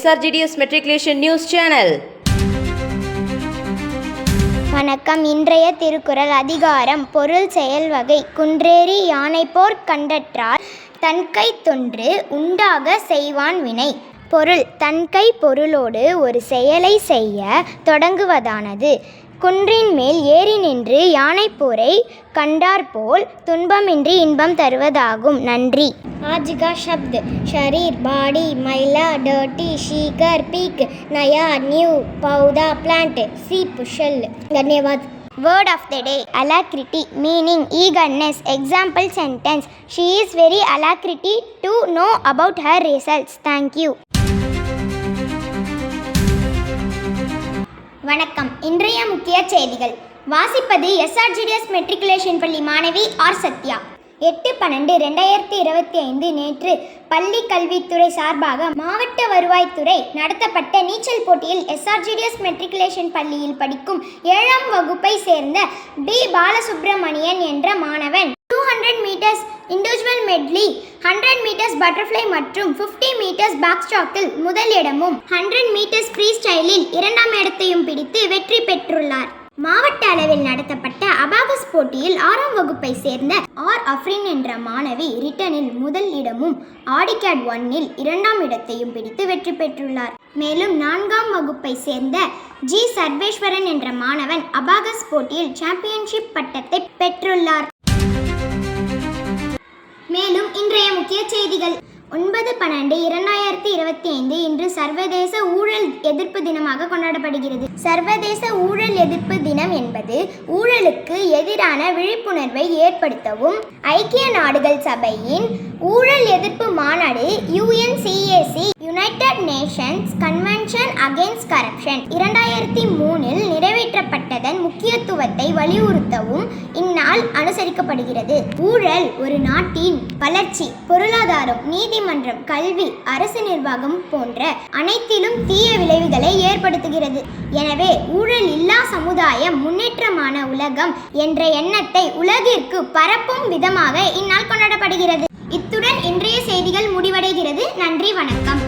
SRGDS Matriculation News Channel. வணக்கம். இன்றைய திருக்குறள் அதிகாரம் பொருள் செயல் வகை. குன்றேறி யானைப்போர் கண்டற்றால் தன்கை தொன்று உண்டாக செய்வான் வினை. பொருள்: தன்கை பொருளோடு ஒரு செயலை செய்ய தொடங்குவதானது. குன்றின் மேல் ஏறி நின்று யானைப்போரை கண்டாற்போல் துன்பமின்றி இன்பம் தருவதாகும். நன்றி. आज का शब्द शरीर, बॉडी, मैला, डर्टी, शीकर, पीक, नया, न्यू, पौधा, प्लांट, सीप, शेल. धन्यवाद. Word of the day: alacrity, meaning eagerness. Example sentence: She is very alacrity to know about her results. Thank you. வணக்கம். இன்றைய முக்கிய செய்திகள் வாசிப்பது SRGDS மெட்ரிகுலேஷன் பள்ளி மாணவி ஆர் சத்யா. 8/12/2025 நேற்று பள்ளி கல்வித்துறை சார்பாக மாவட்ட வருவாய்த்துறை நடத்தப்பட்ட நீச்சல் போட்டியில் SRGDS மெட்ரிகுலேஷன் பள்ளியில் படிக்கும் 7ஆம் வகுப்பை சேர்ந்த டி பாலசுப்ரமணியன் என்ற மாணவன் 200 metres individual medley, 100 metres butterfly மற்றும் 50 மீட்டர்ஸ் பேக்ஸ்ட்ரோக்கில் முதலிடமும் 100 மீட்டர்ஸ் ஃப்ரீ ஸ்டைலில் 2ஆம் இடத்தையும் பிடித்து வெற்றி பெற்றுள்ளார். மாவட்ட அளவில் நடத்தப்பட்ட அபாகஸ் போட்டியில் 6ஆம் வகுப்பை சேர்ந்த ஆர் அஃப்ரின் என்ற மாணவி ரிட்டனில் முதல் இடமும் ஆடிகேட் 1இல் 2ஆம் இடத்தையும் பிடித்து வெற்றி பெற்றுள்ளார். மேலும் 4ஆம் வகுப்பை சேர்ந்த ஜி சர்வேஸ்வரன் என்ற மாணவன் அபாகஸ் போட்டியில் சாம்பியன்ஷிப் பட்டத்தை பெற்றுள்ளார். மேலும் இன்றைய முக்கிய செய்திகள் 9/12/2025 இன்று சர்வதேச ஊழல் எதிர்ப்பு தினமாக கொண்டாடப்படுகிறது. சர்வதேச ஊழல் எதிர்ப்பு தினம் என்பது ஊழலுக்கு எதிரான விழிப்புணர்வை ஏற்படுத்தவும் ஐக்கிய நாடுகள் சபையின் ஊழல் எதிர்ப்பு மாநாடு UNCAC United Nations Convention against Corruption 2003இல் நிறைவேற்றப்பட்டதன் முக்கியத்துவத்தை வலியுறுத்தவும் இந்நாள் அனுசரிக்கப்படுகிறது. ஊழல் ஒரு நாட்டின் வளர்ச்சி, பொருளாதாரம், நீதிமன்றம், கல்வி, அரசு நிர்வாகம் போன்ற அனைத்திலும் தீய விளைவுகளை ஏற்படுத்துகிறது. எனவே ஊழல் இல்லா சமுதாயம், முன்னேற்றமான உலகம் என்ற எண்ணத்தை உலகிற்கு பரப்பும் விதமாக இந்நாள் கொண்டாடப்படுகிறது. இத்துடன் இன்றைய செய்திகள் முடிவடைகிறது. நன்றி, வணக்கம்.